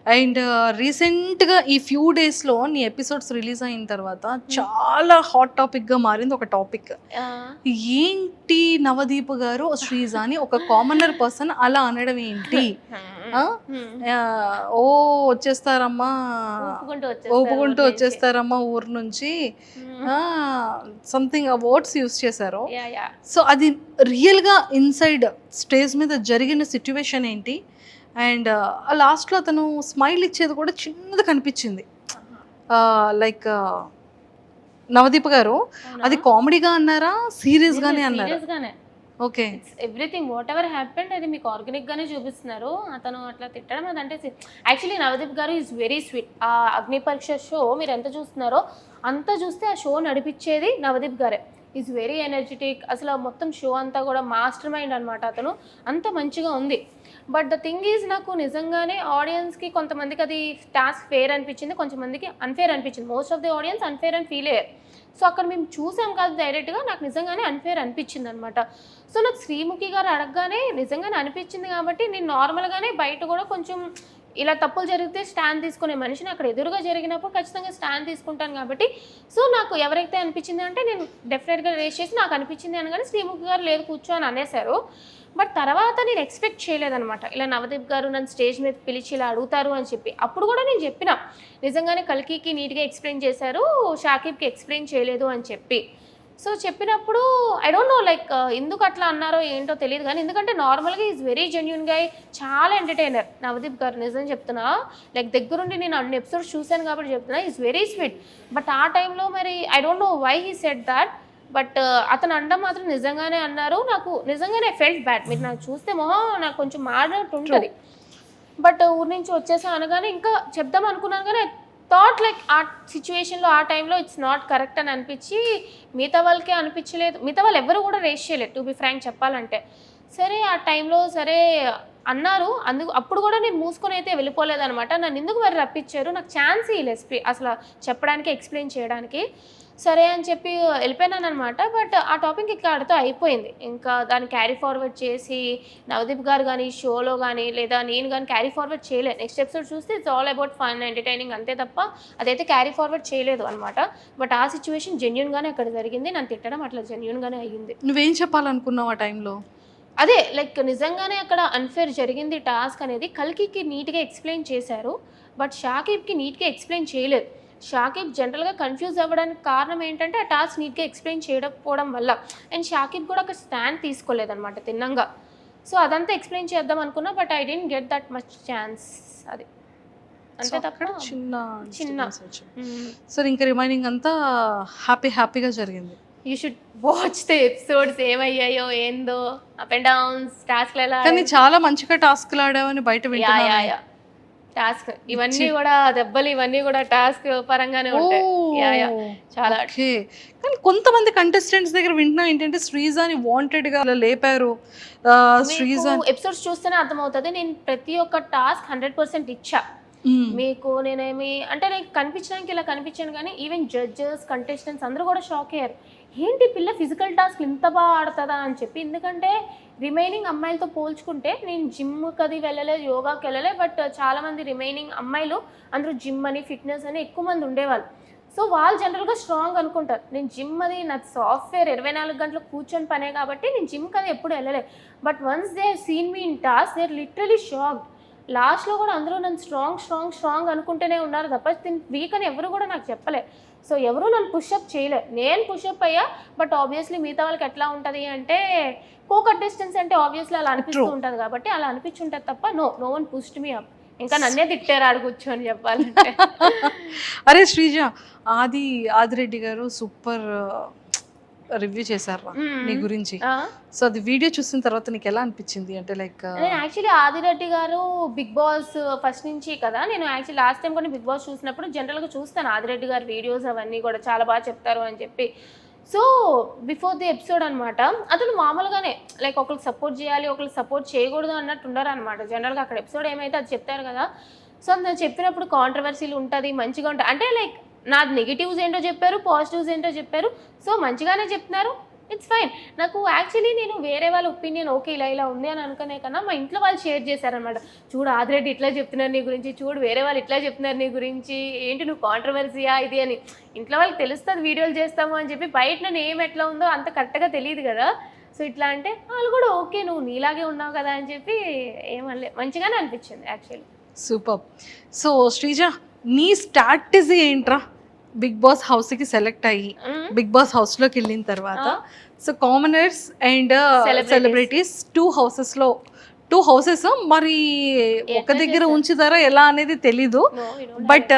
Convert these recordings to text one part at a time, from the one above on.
And రీసెంట్గా ఈ few డేస్లో నీ ఎపిసోడ్స్ రిలీజ్ అయిన తర్వాత చాలా హాట్ టాపిక్గా మారింది ఒక టాపిక్. ఏంటి నవదీప్ గారు శ్రీజ అని ఒక కామనర్ పర్సన్ అలా అనడం ఏంటి? ఓ వచ్చేస్తారమ్మా, ఊపుకుంటూ వచ్చేస్తారమ్మా ఊరు నుంచి, సంథింగ్ వర్డ్స్ యూస్ చేశారు. సో అది రియల్గా ఇన్సైడ్ స్టేజ్ మీద జరిగిన సిచ్యువేషన్ ఏంటి? అండ్ లాస్ట్లో అతను స్మైల్ ఇచ్చేది కూడా చిన్నది కనిపించింది. లైక్ నవదీప్ గారు అది కామెడీగా అన్నారా, సీరియస్గానే అన్నారా? Okay, everything what ever happened అది మీకు ఆర్గానిక్గానే చూపిస్తున్నారు. అతను అట్లా తిట్టడం అదంటే యాక్చువల్లీ నవదీప్ గారు ఈజ్ వెరీ స్వీట్. ఆ అగ్ని పరీక్ష షో మీరు ఎంత చూస్తున్నారో అంత చూస్తే ఆ షో నడిపించేది నవదీప్ గారే. Is very energetic. అసలు మొత్తం షో అంతా కూడా మాస్టర్ మైండ్ అనమాట. అతను అంత మంచిగా ఉంది. బట్ ద థింగ్ ఈజ్ నాకు నిజంగానే ఆడియన్స్కి కొంతమందికి అది టాస్క్ ఫేర్ అనిపించింది, కొంతమందికి అన్ఫేర్ అనిపించింది. Most of the audience unfair అని ఫీల్ అయ్యారు. సో అక్కడ మేము చూసాం కాదు డైరెక్ట్గా, నాకు నిజంగానే అన్ఫేర్ అనిపించింది అనమాట. సో నాకు శ్రీముఖి గారు అడగగానే నిజంగానే అనిపించింది కాబట్టి నేను నార్మల్గానే బయట కూడా కొంచెం ఇలా తప్పులు జరిగితే స్టాండ్ తీసుకునే మనిషిని, అక్కడ ఎదురుగా జరిగినప్పుడు ఖచ్చితంగా స్టాండ్ తీసుకుంటాను కాబట్టి సో నాకు ఎవరైతే అనిపించింది అంటే నేను డెఫినెట్గా రేస్ చేసి నాకు అనిపించింది అనగానే శ్రీముఖి గారు లేదు కూర్చో అని అనేశారు. బట్ తర్వాత నేను ఎక్స్పెక్ట్ చేయలేదనమాట ఇలా నవదీప్ గారు నన్ను స్టేజ్ మీద పిలిచి ఇలా అడుగుతారు అని చెప్పి. అప్పుడు కూడా నేను చెప్పిన నిజంగానే కల్కికి నీట్గా ఎక్స్ప్లెయిన్ చేశారు, షాకిబ్కి ఎక్స్ప్లెయిన్ చేయలేదు అని చెప్పి. సో చెప్పినప్పుడు ఐ డోంట్ నో లైక్ ఎందుకు అట్లా అన్నారో ఏంటో తెలియదు కానీ ఎందుకంటే నార్మల్గా ఈజ్ వెరీ జెన్యున్ గా, చాలా ఎంటర్టైనర్ నవదీప్ గారు. నిజం చెప్తున్నా, లైక్ దగ్గరుండి నేను అన్ని ఎపిసోడ్స్ చూశాను కాబట్టి చెప్తున్నా, ఈజ్ వెరీ స్వీట్. బట్ ఆ టైంలో మరి I don't know why he said that. But అతను అనడం మాత్రం నిజంగానే అన్నారు. నాకు నిజంగానే ఫెల్ట్ బ్యాడ్. మీరు నాకు చూస్తే మొహం నాకు కొంచెం మారినట్టు ఉంటుంది. బట్ ఊరి నుంచి వచ్చేసా అనగానే ఇంకా చెప్దాం అనుకున్నాను కానీ థాట్ లైక్ ఆ సిచ్యువేషన్లో ఆ టైంలో ఇట్స్ నాట్ కరెక్ట్ అని అనిపించి మిగతా వాళ్ళకే అనిపించలేదు. మిగతా వాళ్ళు ఎవరు కూడా రేస్ చేయలేదు టు బి ఫ్రాంక్ చెప్పాలంటే. సరే ఆ టైంలో సరే అన్నారు, అప్పుడు కూడా నేను మూసుకొని అయితే వెళ్ళిపోలేదనమాట. నన్ను ఎందుకు మరి రప్పించారు, నాకు ఛాన్స్ ఇవ్వలేదు అసలు చెప్పడానికి, ఎక్స్ప్లెయిన్ చేయడానికి. సరే అని చెప్పి వెళ్ళిపోయినాను అనమాట. బట్ ఆ టాపిక్ ఇక్కడితో అయిపోయింది. ఇంకా దాన్ని క్యారీ ఫార్వర్డ్ చేసి నవదీప్ గారు కానీ షోలో కానీ లేదా నేను కానీ క్యారీ ఫార్వర్డ్ చేయలేదు. నెక్స్ట్ ఎపిసోడ్ చూస్తే it's all about fun entertaining అంతే తప్ప అదైతే క్యారీ ఫార్వర్డ్ చేయలేదు అనమాట. బట్ ఆ సిచ్యువేషన్ జెన్యున్గానే అక్కడ జరిగింది. నన్ను తిట్టడం అట్లా జెన్యున్గానే అయ్యింది. నువ్వేం చెప్పాలనుకున్నావు ఆ టైంలో? అదే లైక్ నిజంగానే అక్కడ అన్ఫేర్ జరిగింది టాస్క్ అనేది. కల్కికి నీట్గా ఎక్స్ప్లెయిన్ చేశారు, బట్ షాకిబ్కి నీట్గా ఎక్స్ప్లెయిన్ చేయలేదు. షాకిబ్ జనరల్గా కన్ఫ్యూజ్ అవ్వడానికి కారణం ఏంటంటే ఆ టాస్క్ నీట్గా ఎక్స్ప్లెయిన్ చేయకపోవడం వల్ల. అండ్ షాకిబ్ కూడా ఒక స్టాండ్ తీసుకోలేదన్నమాట తిన్నంగా. సో అదంతా ఎక్స్ప్లెయిన్ చేద్దాం అనుకున్నా, but I didn't get that much chance. అది అంతే తప్ప చిన్న. సో ఇంకా రిమైనింగ్ అంతా హ్యాపీగా జరిగింది. You should watch the episodes ఏమయ్యాయో ఏందో, అప్ అండ్ డౌన్స్, టాస్క్లు ఎలా. కానీ చాలా మంచిగా టాస్క్లు ఆడావని బయట వింటున్నా. టాస్క్ ఇవన్నీ కూడా దెబ్బలు ఇవన్నీ కూడా టాస్క్ పరంగానే ఉంటాయి. చాలా. కానీ కొంతమంది కంటెస్టెంట్స్ దగ్గర వింటున్నా ఏంటంటే శ్రీజాని వాంటెడ్ గా లేపారు. శ్రీజాని ఎపిసోడ్స్ చూస్తేనే అర్థమవుతుంది. నేను ప్రతి ఒక్క టాస్క్ 100% ఇచ్చా మీకు. నేనేమి అంటే నాకు కనిపించడానికి ఇలా కనిపించాను కానీ ఈవెన్ జడ్జెస్, కంటెస్టెంట్స్ అందరూ కూడా షాక్ అయ్యారు. ఏంటి పిల్ల ఫిజికల్ టాస్క్ ఇంత బాగా ఆడుతుందా అని చెప్పి. ఎందుకంటే రిమైనింగ్ అమ్మాయిలతో పోల్చుకుంటే నేను జిమ్కి అది వెళ్ళలేదు, యోగాకి వెళ్ళలే. బట్ చాలామంది రిమైనింగ్ అమ్మాయిలు అందరూ జిమ్ అని ఫిట్నెస్ అని ఎక్కువ మంది ఉండేవాళ్ళు. సో వాళ్ళు జనరల్గా స్ట్రాంగ్ అనుకుంటారు. నేను జిమ్ అది నా సాఫ్ట్వేర్ 24 గంటలు కూర్చొని పనే కాబట్టి నేను జిమ్కి అది ఎప్పుడు వెళ్ళలే. But once they seen me in task they are literally shocked. లాస్ట్లో కూడా అందరూ నన్ను స్ట్రాంగ్ అనుకుంటూనే ఉన్నారు తప్ప వీక్ అని ఎవరు కూడా నాకు చెప్పలే. సో ఎవరు నన్ను పుషప్ చేయలే, నేను పుషప్ అయ్యా. బట్ ఆబ్వియస్లీ మిగతా వాళ్ళకి ఎట్లా ఉంటుంది అంటే కో కంటెస్టెంట్స్ అంటే ఆబ్వియస్లీ అలా అనిపిస్తూ ఉంటుంది కాబట్టి అలా అనిపించుంటుంది తప్ప no one pushed me up. ఇంకా నన్నే తిట్టారు ఆడు కూర్చొని చెప్పాలంటే. అరే శ్రీజ, ఆదిరెడ్డి గారు సూపర్ రివ్యూ చేశారు నీ గురించి. సో అది వీడియో చూసిన తర్వాత నీకు ఎలా అనిపించింది? అంటే లైక్ నేను యాక్చువల్లీ ఆదిరెడ్డి గారు బిగ్ బాస్ ఫస్ట్ నుంచి కదా, నేను యాక్చువల్లీ లాస్ట్ టైం కూడా బిగ్ బాస్ చూసినప్పుడు జనరల్గా చూస్తాను ఆదిరెడ్డి గారి వీడియోస్ అవన్నీ కూడా చాలా బాగా చెప్తారు అని చెప్పి. సో బిఫోర్ ది ఎపిసోడ్ అనమాట అతను మామూలుగానే లైక్ ఒకరికి సపోర్ట్ చేయాలి, ఒకరికి సపోర్ట్ చేయకూడదు అన్నట్టు ఉండరు అనమాట. జనరల్గా అక్కడ ఎపిసోడ్ ఏమైతే అది చెప్తారు కదా. సో నేను చెప్పినప్పుడు కాంట్రవర్సీలు ఉంటుంది, మంచిగా ఉంటుంది. అంటే లైక్ నాది నెగిటివ్స్ ఏంటో చెప్పారు, పాజిటివ్స్ ఏంటో చెప్పారు. సో మంచిగానే చెప్తున్నారు, ఇట్స్ ఫైన్. నాకు యాక్చువల్లీ నేను వేరే వాళ్ళ ఒపీనియన్ ఓకే ఇలా ఇలా ఉంది అని అనుకునే కన్నా మా ఇంట్లో వాళ్ళు షేర్ చేశారనమాట. చూడు ఆదిరెడ్డి ఇట్లా చెప్తున్నారు నీ గురించి, చూడు వేరే వాళ్ళు ఇట్లా చెప్తున్నారు నీ గురించి, ఏంటి నువ్వు కాంట్రవర్సీయా ఇది అని. ఇంట్లో వాళ్ళకి తెలుస్తుంది వీడియోలు చేస్తాము అని చెప్పి, బయట నేను ఏం ఎట్లా ఉందో అంత కరెక్ట్గా తెలియదు కదా. సో ఇట్లా అంటే వాళ్ళు కూడా ఓకే నువ్వు నీలాగే ఉన్నావు కదా అని చెప్పి ఏమనలే, మంచిగానే అనిపించింది యాక్చువల్లీ. సూపర్. సో శ్రీజ, నీ స్ట్రాటజీ ఏంట్రా బిగ్ బాస్ హౌస్కి సెలెక్ట్ అయ్యి బిగ్ బాస్ హౌస్లోకి వెళ్ళిన తర్వాత? So commoners and celebrities two houses మరి ఒక దగ్గర ఉంచుతారా ఎలా అనేది తెలీదు, బట్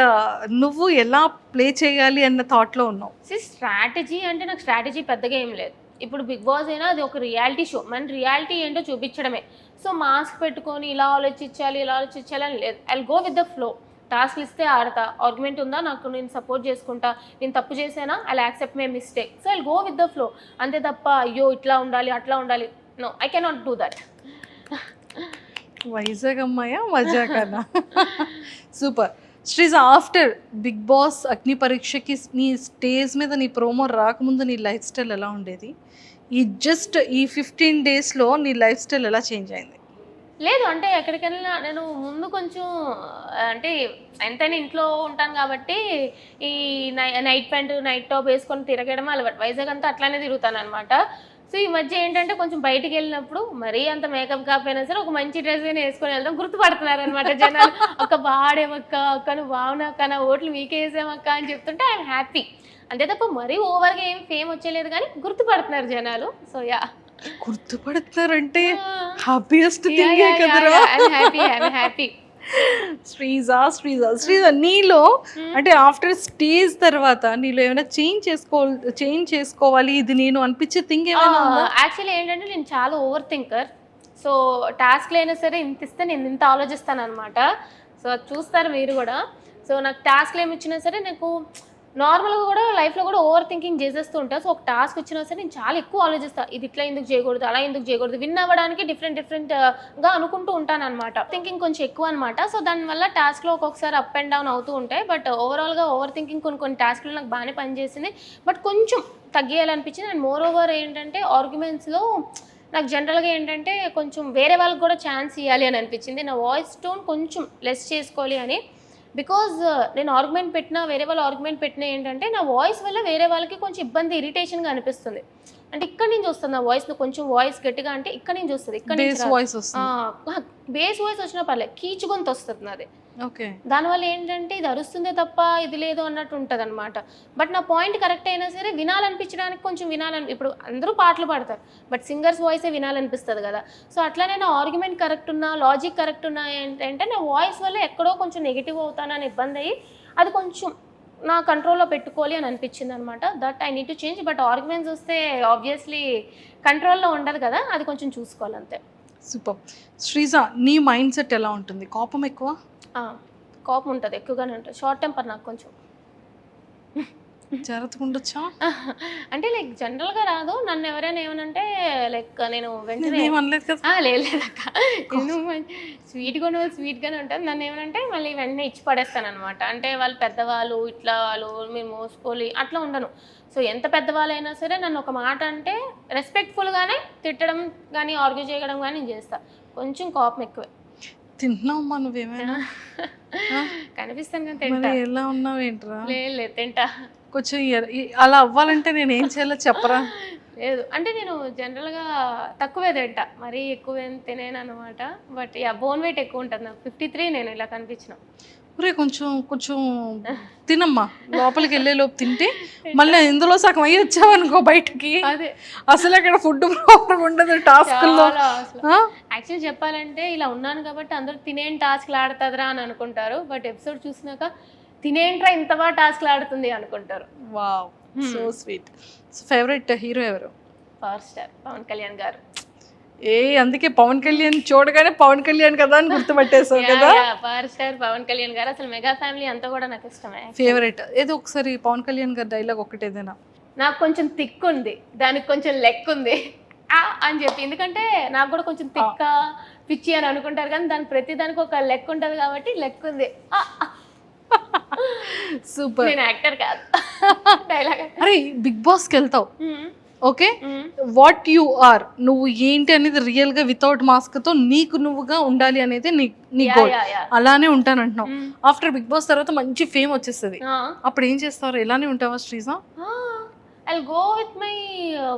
నువ్వు ఎలా ప్లే చేయాలి అన్న థాట్లో ఉన్నావు. స్ట్రాటజీ అంటే నాకు స్ట్రాటజీ పెద్దగా ఏం లేదు. ఇప్పుడు బిగ్ బాస్ అయినా అది ఒక రియాలిటీ షో, మన రియాలిటీ ఏంటో చూపించడమే. సో మాస్క్ పెట్టుకొని ఇలా ఆలోచించాలి అని లేదు. I go with the flow. టాస్క్లు ఇస్తే ఆడతా, ఆర్గ్యుమెంట్ ఉందా నాకు నేను సపోర్ట్ చేసుకుంటా, నేను తప్పు చేసానా I accept my mistake. So I go with the flow, అంతే తప్ప అయ్యో ఇట్లా ఉండాలి అట్లా ఉండాలి, no I cannot do that. Vizag అమ్మాయ మజాకన్నా. Super. Sreeja, after Bigg Boss అగ్ని పరీక్షకి నీ స్టేజ్ మీద నీ ప్రోమో రాకముందు నీ లైఫ్ స్టైల్ ఎలా ఉండేది? ఈ 15 daysలో నీ లైఫ్ స్టైల్ ఎలా చేంజ్ అయింది? లేదు అంటే ఎక్కడికి వెళ్ళినా నేను ముందు కొంచెం అంటే ఎంతైనా ఇంట్లో ఉంటాను కాబట్టి ఈ నైట్ ప్యాంటు నైట్ టాప్ వేసుకొని తిరగడం అలవాటు. వైజాగ్ అంతా అట్లానే తిరుగుతాను అనమాట. సో ఈ మధ్య ఏంటంటే కొంచెం బయటికి వెళ్ళినప్పుడు మరీ అంత మేకప్ కాకపోయినా సరే ఒక మంచి డ్రెస్ వేసుకొని వెళ్దాం, గుర్తుపడుతున్నారు అనమాట జనాలు. ఒక బాడేమక్క అక్క, నువ్వు బాగున్నాక నా ఓట్లు మీకే వేసామక్క అని చెప్తుంటే ఐఎమ్ హ్యాపీ. అంతే తప్ప మరీ ఓవర్గా ఏం ఫేమ్ వచ్చేలేదు కానీ గుర్తుపడుతున్నారు జనాలు. సో యా, గుర్తుపడుతున్నారంటే హ్యాపీయెస్ట్ థింగే కదరా. హ్యాపీ. శ్రీజ, నీలో అంటే ఆఫ్టర్ స్టేజ్ తర్వాత నీలో ఏమైనా చేంజ్ చేసుకోవాలి ఇది నేను అనిపించే థింగ్ ఏమైనా ఉందా? యాక్చువల్లీ ఏంటంటే నేను చాలా ఓవర్ థింకర్. సో టాస్క్లు అయినా సరే ఇంత ఇస్తే నేను ఇంత ఆలోచిస్తాను అనమాట. సో అది చూస్తారు మీరు కూడా. సో నాకు టాస్క్లు ఏమి ఇచ్చినా సరే నాకు నార్మల్గా కూడా లైఫ్లో కూడా ఓవర్ థింకింగ్ చేసేస్తూ ఉంటాను. సో ఒక టాస్క్ వచ్చినా సరే నేను చాలా ఎక్కువ ఆలోచిస్తాను, ఇది ఇట్లా ఎందుకు చేయకూడదు అలా ఎందుకు చేయకూడదు, విన్ అవ్వడానికి డిఫరెంట్గా అనుకుంటూ ఉంటాను అనమాట. థింకింగ్ కొంచెం ఎక్కువ అనమాట. సో దానివల్ల టాస్క్లో ఒక్కొక్కసారి అప్ అండ్ డౌన్ అవుతూ ఉంటాయి. బట్ ఓవరాల్గా ఓవర్ థింకింగ్ కొన్ని టాస్క్లు నాకు బాగానే పనిచేసింది, బట్ కొంచెం తగ్గియాలనిపించింది. అండ్ మోర్ ఓవర్ ఏంటంటే ఆర్గ్యుమెంట్స్లో నాకు జనరల్గా ఏంటంటే కొంచెం వేరే వాళ్ళకి కూడా ఛాన్స్ ఇవ్వాలి అని అనిపించింది. నా వాయిస్ టోన్ కొంచెం లెస్ చేసుకోవాలి అని. బికాజ్ నేను ఆర్గ్యుమెంట్ పెట్టినా వేరే వాళ్ళు ఆర్గ్యుమెంట్ పెట్టినా ఏంటంటే నా వాయిస్ వల్ల వేరే వాళ్ళకి కొంచెం ఇబ్బంది ఇరిటేషన్గా అనిపిస్తుంది. అంటే ఇక్కడ నుంచి వస్తుంది నా వాయిస్, కొంచెం వాయిస్ గట్టిగా అంటే ఇక్కడ నుంచి వస్తుంది, ఇక్కడ నుంచి బేస్ వాయిస్ వచ్చినా పర్లేదు, కీచు గొంతు వస్తుంది నాది. ఓకే, దానివల్ల ఏంటంటే ఇది అరుస్తుందే తప్ప ఇది లేదు అన్నట్టు ఉంటుంది అనమాట. బట్ నా పాయింట్ కరెక్ట్ అయినా సరే వినాలనిపించడానికి కొంచెం ఇప్పుడు అందరూ పాటలు పాడతారు, బట్ సింగర్స్ వాయిసే వినాలనిపిస్తుంది కదా. సో అట్లా నేను ఆర్గ్యుమెంట్ కరెక్ట్ ఉన్నా లాజిక్ కరెక్ట్ ఉన్నా ఏంటంటే నా వాయిస్ వల్ల ఎక్కడో కొంచెం నెగిటివ్ అవుతానని ఇబ్బంది అయ్యి అది కొంచెం నా కంట్రోల్లో పెట్టుకోవాలి అని అనిపించింది అనమాట. That I need to change. But arguments వస్తే ఆబ్వియస్లీ కంట్రోల్లో ఉండదు కదా, అది కొంచెం చూసుకోవాలి అంతే. సూపర్. శ్రీజ, నీ మైండ్ సెట్ ఎలా ఉంటుంది? కోపం ఎక్కువ? కోపం ఉంటుంది, ఎక్కువగానే ఉంటుంది. షార్ట్ టెంపర్ నాకు కొంచెం. జరుగుతుండొచ్చా అంటే లైక్ జనరల్గా రాదు. నన్ను ఎవరైనా ఏమనంటే లైక్ నేను వెంటనే లేదక్క, స్వీట్గానే ఉంటుంది. నన్ను ఏమనంటే మళ్ళీ వెంటనే ఇచ్చి పడేస్తాను అనమాట. అంటే వాళ్ళు పెద్దవాళ్ళు ఇట్లా వాళ్ళు మీరు మోసుకోవాలి అట్లా ఉండను. సో ఎంత పెద్దవాళ్ళైనా సరే నన్ను ఒక మాట అంటే రెస్పెక్ట్ఫుల్గానే తిట్టడం కానీ ఆర్గ్యూ చేయడం కానీ నేను చేస్తాను. కొంచెం కోపం ఎక్కువే. తింటున్నావమ్మా నువ్వేమైనా? కనిపిస్తాను కానీ తింటా. ఎలా ఉన్నావు ఏంట్రా? లేదు తింటా. కొంచెం అలా అవ్వాలంటే నేను ఏం చేయాలో చెప్పరా? లేదు అంటే నేను జనరల్గా తక్కువే తింటా, మరీ ఎక్కువ ఏం తినేను అనమాట. బట్ బోన్ వెయిట్ ఎక్కువ ఉంటుంది నాకు, 53 నేను ఇలా కనిపించిన. కొంచెం తినమ్మా, లోపలికి వెళ్ళే లోపు తింటే మళ్ళీ ఇందులో సగం అయ్యి వచ్చావనుకో బయటకి, అదే అసలు అక్కడ ఫుడ్ ప్రాబ్లం ఉండదు టాస్క్లో. యాక్చువల్లీ చెప్పాలంటే ఇలా ఉన్నాను కాబట్టి అందరూ తినేం టాస్క్లు ఆడుతుందిరా అని అనుకుంటారు. బట్ ఎపిసోడ్ చూసినాక తినేంట్రా ఇంత బాగా టాస్క్లు ఆడుతుంది అనుకుంటారు. Wow, so sweet. Favourite hero ఎవరు? పవర్ స్టార్ పవన్ కళ్యాణ్ గారు. అందుకే పవన్ కళ్యాణ్ చూడగానే పవన్ కళ్యాణ్ కదా అని గుర్తుపట్టేసావు కదా. పవర్ స్టార్ పవన్ కళ్యాణ్ గారు, అసలు మెగా ఫ్యామిలీ అంతా కూడా నాకు ఇష్టమే. ఫేవరెట్ ఏదో ఒకసారి పవన్ కళ్యాణ్ గారి డైలాగ్ ఒకటి ఏదైనా? నాకు కొంచెం థిక్ ఉంది, దానికి కొంచెం లెక్ ఉంది అని చెప్పి. ఎందుకంటే నాకు కూడా కొంచెం తిక్క పిచ్చి అని అనుకుంటారు కానీ దాని ప్రతి దానికి ఒక లెక్ ఉంటుంది కాబట్టి లెక్ ఉంది. సూపర్. నేను యాక్టర్ కాదు, డైలాగ్. అరే బిగ్ బాస్కి వెళ్తావు, ఓకే, వాట్ యు ఆర్, నువ్వు ఏంటి అనేది రియల్ గా వితౌట్ మాస్క్ తో నీకు నువ్వుగా ఉండాలి అనేది నీ గోల్. అలానే ఉంటానంటున్నావు. ఆఫ్టర్ బిగ్ బాస్ తర్వాత మంచి ఫేమ్ వచ్చేస్తుంది, అప్పుడు ఏం చేస్తారు? ఎలానే ఉంటావా Sreeja? I go with my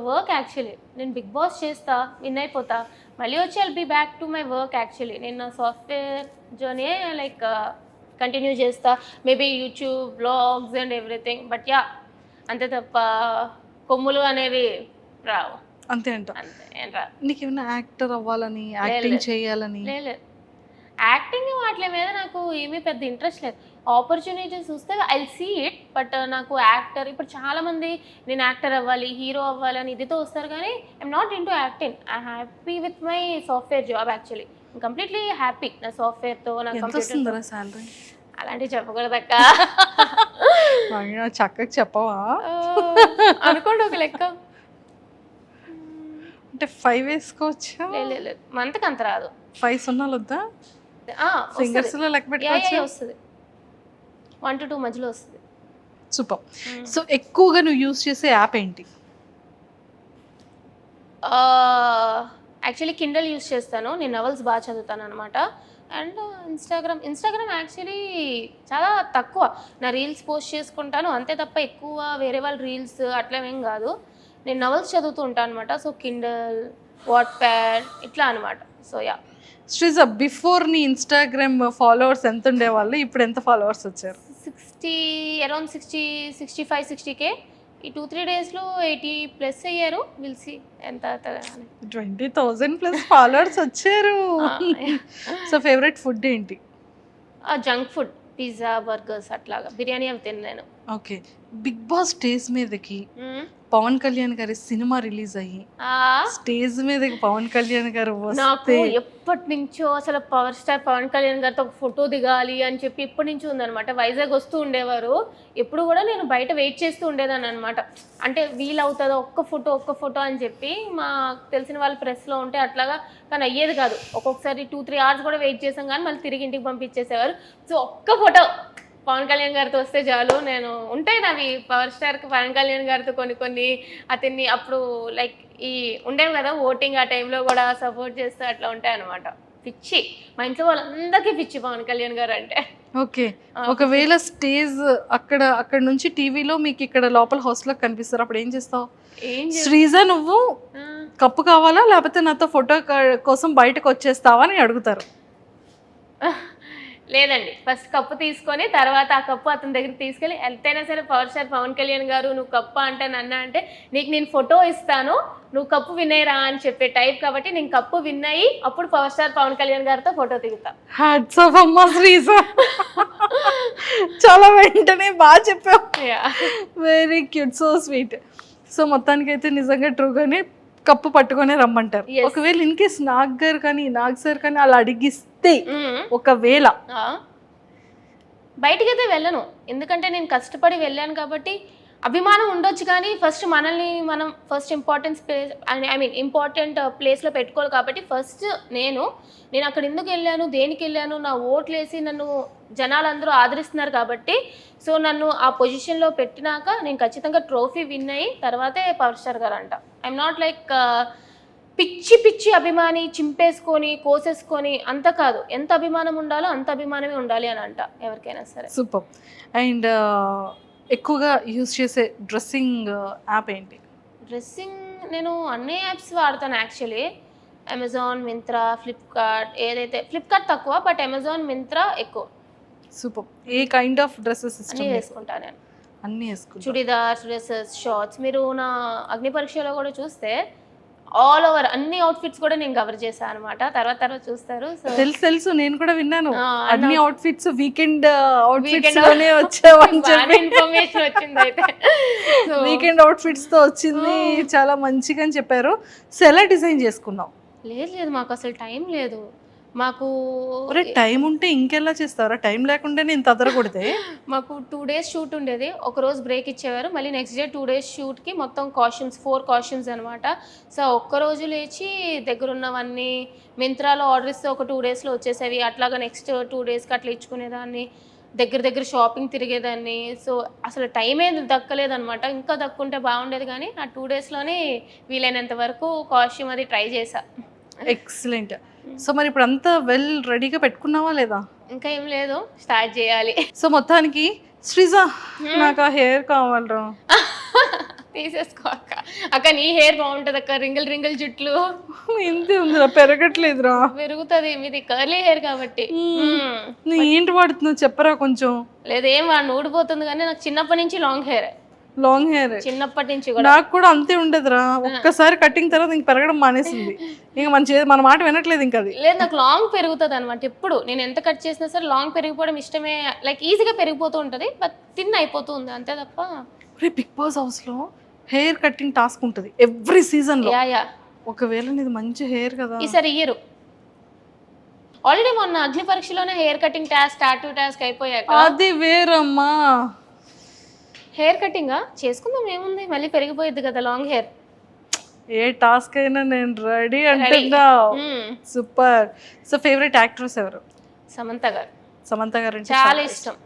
work actually. నేను బిగ్ బాస్ చేస్తా, విన్ అయిపోతా, మళ్ళీ వచ్చి I'll be back to my work actually. నేను నా సాఫ్ట్వేర్ జర్నీ లైక్ కంటిన్యూ చేస్తా, maybe YouTube vlogs and everything. But yeah, అంతే తప్ప కొమ్ములు అనేవి రావు. అంతే అంట. అంతే ఏం రా. నీకేమైనా యాక్టర్ అవ్వాలని, యాక్టింగ్ చేయాలని? లేదు, యాక్టింగ్ వాటి మీద నాకు ఏమీ పెద్ద ఇంట్రెస్ట్ లేదు. ఆపర్చునిటీస్ వస్తే ఐ సీ ఇట్, బట్ నాకు యాక్టర్, ఇప్పుడు చాలా మంది నేను యాక్టర్ అవ్వాలి, హీరో అవ్వాలి అని ఇదితో వస్తారు, కానీ I'm not in to acting. I happy with my software job actually. Completely happy నా సాఫ్ట్వేర్తో, నా కంప్యూటర్. సాలరీ అలాంటివి చెప్పకూడదక్క. చక్కగా చెప్పవా? అనుకోండి ఒక లెక్క. అంటే 5 వేసుకోవచ్చా? లేదు, మంత్కి అంత రాదు. 5 సున్నాలు వద్దా? ఫింగర్స్ లో లెక్క పెట్టుకోవచ్చు. వస్తుంది, 1 to 2 మధ్యలో వస్తుంది. సూపర్. సో ఎక్కువగా నువ్వు యూజ్ చేసే యాప్ ఏంటి? యాక్చువల్లీ కిండల్ యూస్ చేస్తాను, నేను నవల్స్ బాగా చదువుతాను అనమాట. అండ్ ఇన్స్టాగ్రామ్ యాక్చువల్లీ చాలా తక్కువ, నా రీల్స్ పోస్ట్ చేసుకుంటాను అంతే తప్ప ఎక్కువ వేరే వాళ్ళ రీల్స్ అట్లా ఏం కాదు. నేను నవల్స్ చదువుతూ ఉంటాను అనమాట. సో కిండల్, వాట్ప్యాడ్ ఇట్లా అనమాట. So yeah. శ్రీజ, బిఫోర్ నీ ఇన్స్టాగ్రామ్ ఫాలోవర్స్ ఎంత ఉండేవాళ్ళు, ఇప్పుడు ఎంత ఫాలోవర్స్ వచ్చారు? 60, 65, 60K. ఈ 2-3 డేస్లో 80+ అయ్యారు. విల్ సీ ఎంత 20,000+ ఫాలోవర్స్ వచ్చారు. సో ఫేవరెట్ ఫుడ్ ఏంటి? జంక్ ఫుడ్, పిజ్జా, బర్గర్స్ అట్లాగా. బిర్యానీ అవి తిన్నాను. ఓకే, బిగ్ బాస్ స్టేజ్ మీదకి పవన్ కళ్యాణ్ గారి సినిమా రిలీజ్ అయ్యి స్టేజ్ మీదకి పవన్ కళ్యాణ్ గారు నాకు ఎప్పటి నుంచో అసలు పవర్ స్టార్ పవన్ కళ్యాణ్ గారితో ఒక ఫోటో దిగాలి అని చెప్పి ఇప్పటి నుంచి ఉందనమాట. వైజాగ్ వస్తూ ఉండేవారు, ఎప్పుడు కూడా నేను బయట వెయిట్ చేస్తూ ఉండేదాన్ని అనమాట. అంటే వీల్ అవుతుందో ఒక్క ఫోటో అని చెప్పి మా తెలిసిన వాళ్ళు ప్రెస్లో ఉంటే అట్లాగా, కానీ అయ్యేది కాదు. ఒక్కొక్కసారి 2-3 అవర్స్ కూడా వెయిట్ చేసాం, కానీ మళ్ళీ తిరిగి ఇంటికి పంపించేసేవారు. సో ఒక్క ఫోటో పవన్ కళ్యాణ్ గారితో వస్తే చాలు. నేను ఉంటాయి నావి పవర్ స్టార్కి పవన్ కళ్యాణ్ గారితో కొన్ని అతన్ని అప్పుడు లైక్ ఈ ఉండేవి కదా ఓటింగ్, ఆ టైంలో కూడా సపోర్ట్ చేస్తూ అట్లా ఉంటాయి అనమాట. పిచ్చి, మా ఇంట్లో వాళ్ళందరికీ పిచ్చి పవన్ కళ్యాణ్ గారు అంటే. ఓకే, ఒకవేళ స్టేజ్ అక్కడ నుంచి టీవీలో మీకు ఇక్కడ లోపల హాస్టల్లో కనిపిస్తారు, అప్పుడు ఏం చేస్తావు? శ్రీజ, నువ్వు కప్పు కావాలా లేకపోతే నాతో ఫోటో కోసం బయటకు వచ్చేస్తావా అని అడుగుతారు. లేదండి, ఫస్ట్ కప్పు తీసుకొని తర్వాత ఆ కప్పు అతని దగ్గరికి తీసుకెళ్ళి, ఎంతైనా సరే పవర్ స్టార్ పవన్ కళ్యాణ్ గారు నువ్వు కప్పు అంటే నన్ను అంటే నీకు నేను ఫోటో ఇస్తాను, నువ్వు కప్పు విన్నయ్యరా అని చెప్పే టైప్ కాబట్టి నేను కప్పు విన్నయ్యి అప్పుడు పవర్ స్టార్ పవన్ కళ్యాణ్ గారితో ఫోటో దిగుతా. హ్యాట్స్ ఆఫ్ అమ్మా శ్రీజ, చాలా వెంటనే బాగా చెప్పావు. Very cute, so sweet. So మొత్తానికైతే నిజంగా ట్రూగానే కప్పు పట్టుకొని రమ్మంటారు. ఒకవేళ ఇన్ కేస్ నాగ్ సార్ కానీ అలా అడిగిస్తే, ఒకవేళ బయటికైతే వెళ్ళను, ఎందుకంటే నేను కష్టపడి వెళ్ళాను కాబట్టి. అభిమానం ఉండొచ్చు కానీ ఫస్ట్ మనల్ని మనం ఫస్ట్ ఇంపార్టెంట్ ప్లేస్లో పెట్టుకోవాలి కాబట్టి ఫస్ట్ నేను అక్కడ ఎందుకు వెళ్ళాను, దేనికి వెళ్ళాను, నా ఓట్లు వేసి నన్ను జనాలందరూ ఆదరిస్తున్నారు కాబట్టి, సో నన్ను ఆ పొజిషన్లో పెట్టినాక నేను ఖచ్చితంగా ట్రోఫీ విన్ అయ్యి తర్వాతే పవర్ స్టార్ గారు అంట. ఐఎమ్ నాట్ లైక్ పిచ్చి అభిమాని చింపేసుకొని కోసేసుకొని అంత కాదు. ఎంత అభిమానం ఉండాలో అంత అభిమానమే ఉండాలి అని అంట ఎవరికైనా సరే. సూపర్. అండ్ ఎక్కువగా యూజ్ చేసే డ్రెస్సింగ్ యాప్ ఏంటి? డ్రెస్సింగ్ నేను అన్ని యాప్స్ వాడతాను యాక్చువల్లీ. Amazon, Myntra, Flipkart. ఏదైతే ఫ్లిప్కార్ట్ తక్కువ, బట్ అమెజాన్, మింత్రా ఎక్కువ. Super. A kind of dresses అన్నీ వేసుకుంటాను నేను. అన్నీ వేసుకుంటాను, చుడిదార్స్, డ్రెస్సెస్, షార్ట్స్. మీరు నా అగ్ని పరీక్షలో కూడా చూస్తే ఆల్ ఓవర్ అన్ని అవుట్ఫిట్స్ కూడా నేను కవర్ చేశాను అనమాట. తర్వాత చూస్తారు. తెలుసు, నేను కూడా విన్నాను అన్ని అవుట్ఫిట్స్ వీకెండ్ అవుట్ఫిట్స్ లోనే వచ్చావని చెప్పి ఇన్ఫర్మేషన్ వచ్చింది. అయితే వీకెండ్ అవుట్ఫిట్స్ తో వచ్చింది, చాలా మంచిగా అని చెప్పారు. సో ఎలా డిజైన్ చేసుకున్నావు? లేదు మాకు అసలు టైం లేదు. మాకు ఒరే టైం ఉంటే ఇంకెలా చేస్తారా? టైం లేకుండానే ఇంత అదర కొడితే. మాకు 2 days షూట్ ఉండేది. ఒకరోజు బ్రేక్ ఇచ్చేవారు, మళ్ళీ నెక్స్ట్ డే 2 days షూట్కి మొత్తం కాస్ట్యూమ్స్ 4 కాస్ట్యూమ్స్ అనమాట. సో ఒక్కరోజు లేచి దగ్గరున్నవన్నీ మింత్రాలో ఆర్డర్ ఇస్తే ఒక 2 daysలో వచ్చేసేవి. అట్లాగా నెక్స్ట్ 2 daysకి అట్లా ఇచ్చుకునేదాన్ని. దగ్గర షాపింగ్ తిరిగేదాన్ని. సో అసలు టైం ఏది దక్కలేదనమాట. ఇంకా దక్కుంటే బాగుండేది, కానీ ఆ 2 daysలోనే వీలైనంత వరకు కాస్ట్యూమ్ అది ట్రై చేశా. ఎక్సలెంట్. సో మరి ఇప్పుడు అంతా వెల్ రెడీగా పెట్టుకున్నావా లేదా? ఇంకా ఏం లేదు, స్టార్ట్ చేయాలి. సో మొత్తానికి శ్రీజ నాకు ఆ హెయిర్ కావాలరా. తీసేసుకో అక్క. అక్క నీ హెయిర్ బాగుంటుంది అక్క, రింగిల్ జుట్లు. ఇంతే ఉందిరా, పెరగట్లేదురా. పెరుగుతుంది, మీది కర్లీ హెయిర్ కాబట్టి. నువ్వు ఏంటి వాడుతున్నావు చెప్పరా కొంచెం. లేదు ఏం వాడిని ఊడిపోతుంది, కానీ నాకు చిన్నప్పటి నుంచి లాంగ్ హెయిర్. లాంగ్ హెయిర్ చిన్నప్పటి నుంచి కూడా నాకు కూడా అంతే ఉండదురా. ఒక్కసారి కటింగ్ తర్వాత ఇంక పెరగడం మానేసింది. ఇంకా మన మాట వినట్లేదు ఇంకా అది. లేదు నాకు లాంగ్ పెరుగుతుంది అనమాట. ఎప్పుడు నేను ఎంత కట్ చేసినా సరే లాంగ్ పెరిగిపోవడం ఇష్టమే. లైక్ ఈజీగా పెరిగిపోతూ ఉంటుంది, బట్ థిన్ అయిపోతుంది అంతే తప్ప. బిగ్ బాస్ హౌస్ లో హెయిర్ కటింగ్ టాస్క్ ఉంటుంది ఎవ్రీ సీజన్ లో. యా ఒకవేళ నీది మంచి హెయిర్ కదా, ఈసారి ఇయ్యరు. ఆల్రెడీ మొన్న అగ్ని పరీక్షలోనే hair cutting task, tattoo task అయిపోయాక అది వేరమ్మా. హెయిర్ కటింగ్ చేసుకుందాం ఏముంది, మళ్ళీ పెరిగిపోయింది కదా లాంగ్ హెయిర్. ఏ టాస్క్ అయినా నేను రెడీ అంటున్నా. సూపర్. సో ఫేవరెట్ యాక్ట్రెస్ ఎవరు? సమంత గారు. సమంత గారు అంటే చాలా ఇష్టం.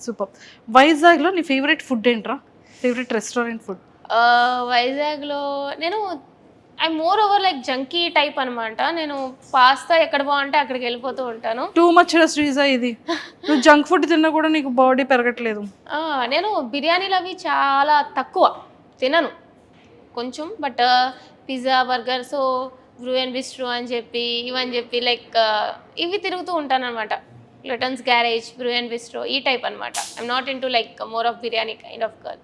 సూపర్. వైజాగ్ లో నీ ఫేవరెట్ ఫుడ్ ఏంట్రా? Favourite restaurant food? వైజాగ్లో నేను more over like junky type అనమాట. నేను పాస్తా ఎక్కడ బాగుంటే అక్కడికి వెళ్ళిపోతూ ఉంటాను. టూ మచ్ శ్రీజా ఇది. నువ్వు జంక్ ఫుడ్ తిన్నా కూడా నీకు బాడీ పెరగట్లేదు. నేను బిర్యానీలు అవి చాలా తక్కువ తినను కొంచెం, but pizza, burger, so Bru and bistro అని చెప్పి ఇవని చెప్పి లైక్ ఇవి తిరుగుతూ ఉంటాను అనమాట. లటన్స్ గ్యారేజ్, బ్రూ అండ్ బిస్ట్రో ఈ టైప్ అనమాట. I'm not in to like more of biryani kind of girl.